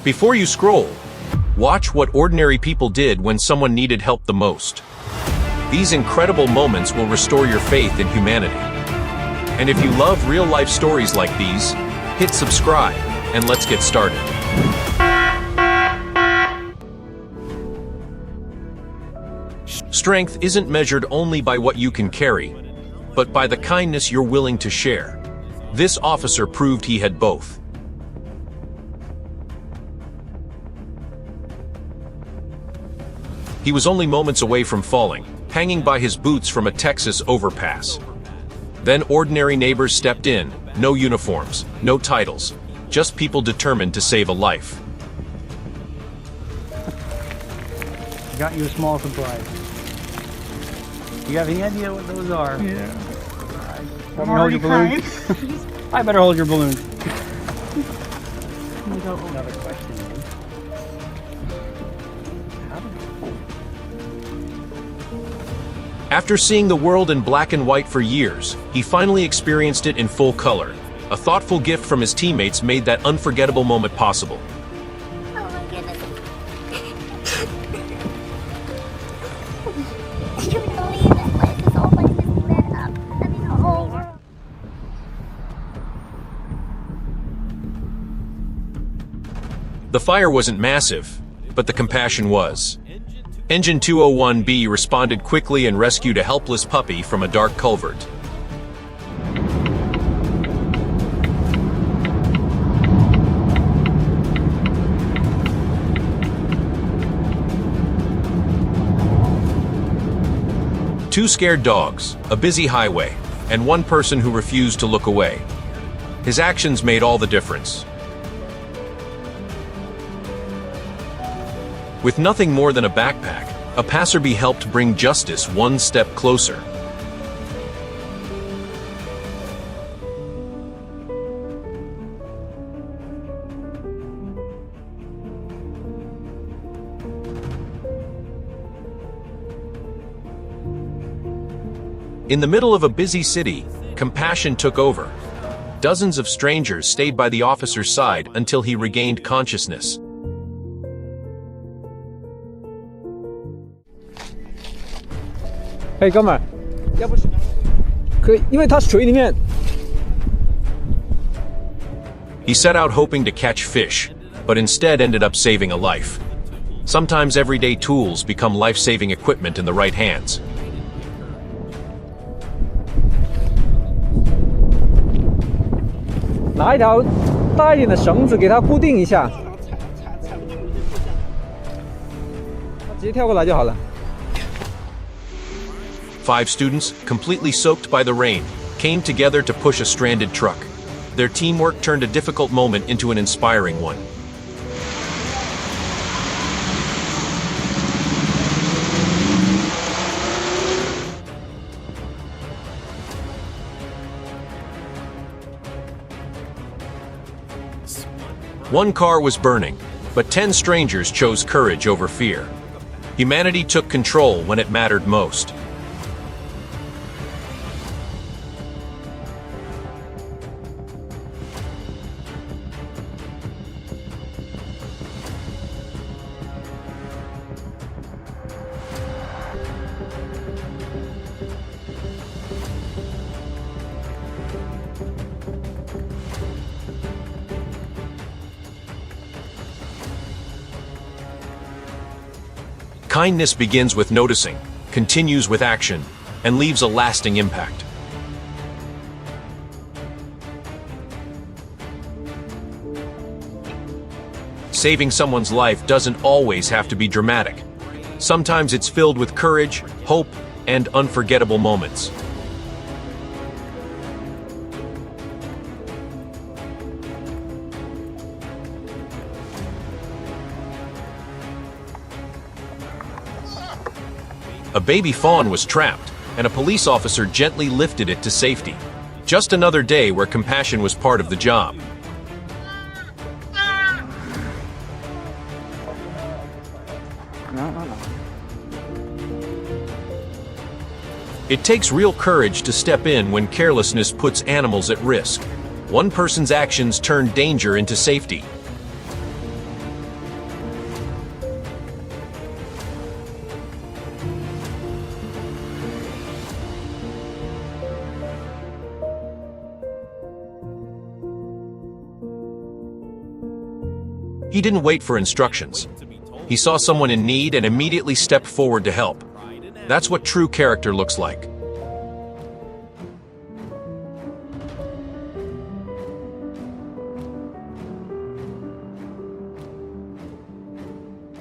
Before you scroll, watch what ordinary people did when someone needed help the most. These incredible moments will restore your faith in humanity. And if you love real-life stories like these, hit subscribe, and let's get started. Strength isn't measured only by what you can carry, but by the kindness you're willing to share. This officer proved he had both. He was only moments away from falling, hanging by his boots from a Texas overpass. Then ordinary neighbors stepped in, no uniforms, no titles, just people determined to save a life. Got you a small surprise. You have any idea what those are? Yeah. Want me to hold your balloon? I better hold your balloon. Another question. After seeing the world in black and white for years, he finally experienced it in full color. A thoughtful gift from his teammates made that unforgettable moment possible. Oh my goodness. You believe this place is open and it's lit up. I mean, the whole world. The fire wasn't massive, but the compassion was. Engine 201B responded quickly and rescued a helpless puppy from a dark culvert. Two scared dogs, a busy highway, and one person who refused to look away. His actions made all the difference. With nothing more than a backpack, a passerby helped bring justice one step closer. In the middle of a busy city, compassion took over. Dozens of strangers stayed by the officer's side until he regained consciousness. Hey, 哥们儿，要不是可以，因为它水里面。 He set out hoping to catch fish, but instead ended up saving a life. Sometimes everyday tools become life-saving equipment in the right hands. 拿一条大一点的绳子给它固定一下，它直接跳过来就好了。 5 students, completely soaked by the rain, came together to push a stranded truck. Their teamwork turned a difficult moment into an inspiring one. One car was burning, but 10 strangers chose courage over fear. Humanity took control when it mattered most. Kindness begins with noticing, continues with action, and leaves a lasting impact. Saving someone's life doesn't always have to be dramatic. Sometimes it's filled with courage, hope, and unforgettable moments. A baby fawn was trapped, and a police officer gently lifted it to safety. Just another day where compassion was part of the job. It takes real courage to step in when carelessness puts animals at risk. One person's actions turned danger into safety. He didn't wait for instructions. He saw someone in need and immediately stepped forward to help. That's what true character looks like.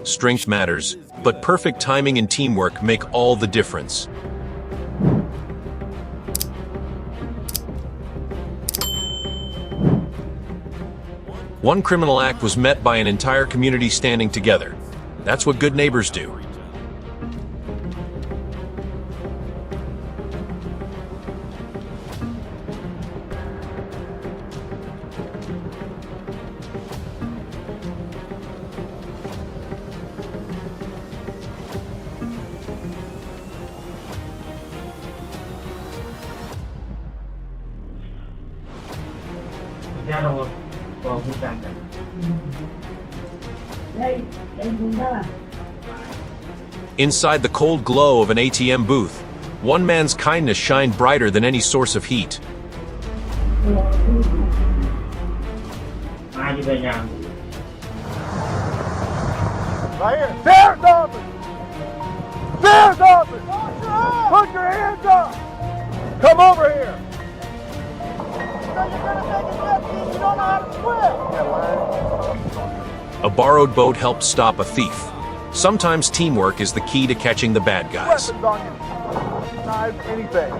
Strength matters, but perfect timing and teamwork make all the difference. One criminal act was met by an entire community standing together. That's what good neighbors do. Inside the cold glow of an ATM booth, one man's kindness shined brighter than any source of heat. Right here. There's office! There's office! Put your hands up! Come over here! So you're gonna take a step and you don't know how to swim! A borrowed boat helped stop a thief. Sometimes teamwork is the key to catching the bad guys. Weapons on you. Knives, anything.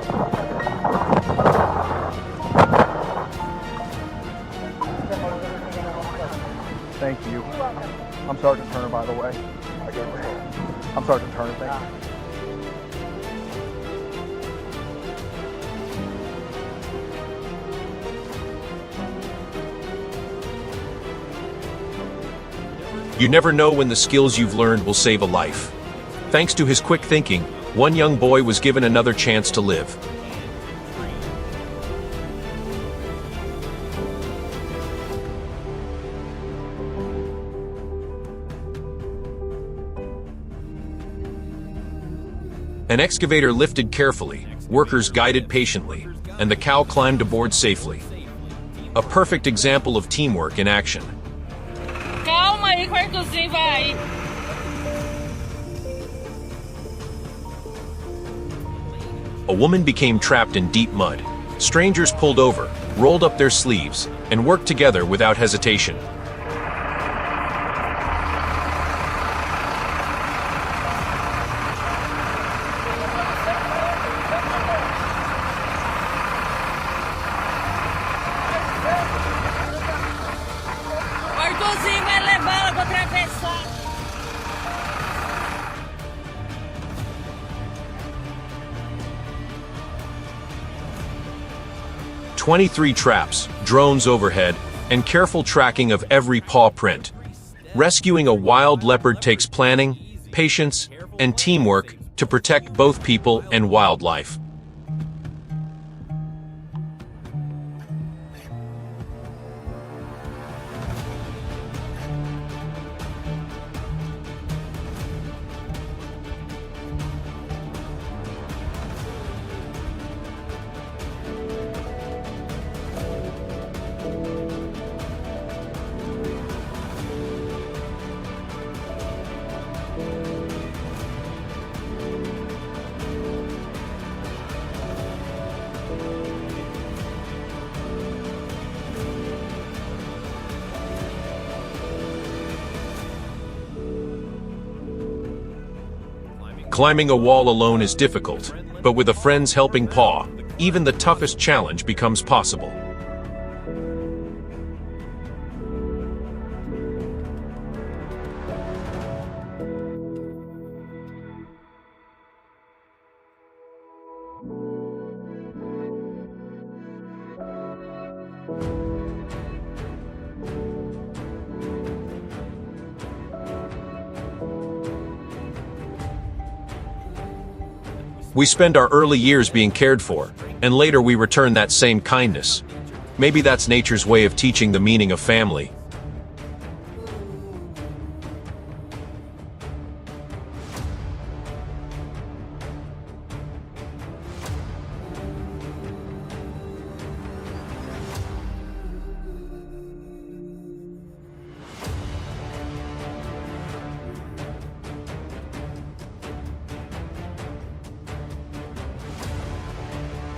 Thank you. I'm Sergeant Turner, by the way. I'm Sergeant Turner, thank you. You never know when the skills you've learned will save a life. Thanks to his quick thinking, one young boy was given another chance to live. An excavator lifted carefully, workers guided patiently, and the cow climbed aboard safely. A perfect example of teamwork in action. Calma aí, quartozinho, vai. A woman became trapped in deep mud. Strangers pulled over, rolled up their sleeves, and worked together without hesitation. Quartozinho vai levar ela pra atravessar. 23 traps, drones overhead, and careful tracking of every paw print. Rescuing a wild leopard takes planning, patience, and teamwork to protect both people and wildlife. Climbing a wall alone is difficult, but with a friend's helping paw, even the toughest challenge becomes possible. We spend our early years being cared for, and later we return that same kindness. Maybe that's nature's way of teaching the meaning of family.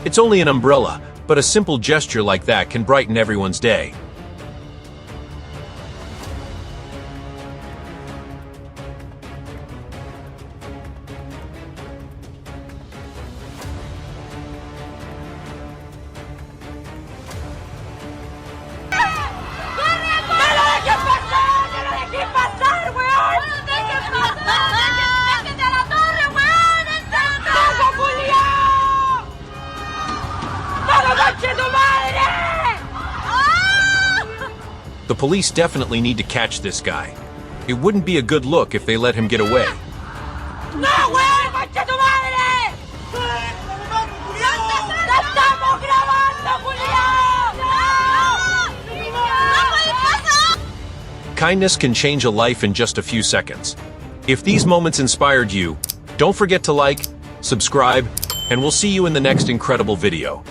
It's only an umbrella, but a simple gesture like that can brighten everyone's day. The police definitely need to catch this guy. It wouldn't be a good look if they let him get away. ¡No, weón! ¡Concha tu madre! ¡La estamos grabando, Julián! ¡No puede pasar! Kindness can change a life in just a few seconds. If these moments inspired you, don't forget to like, subscribe, and we'll see you in the next incredible video.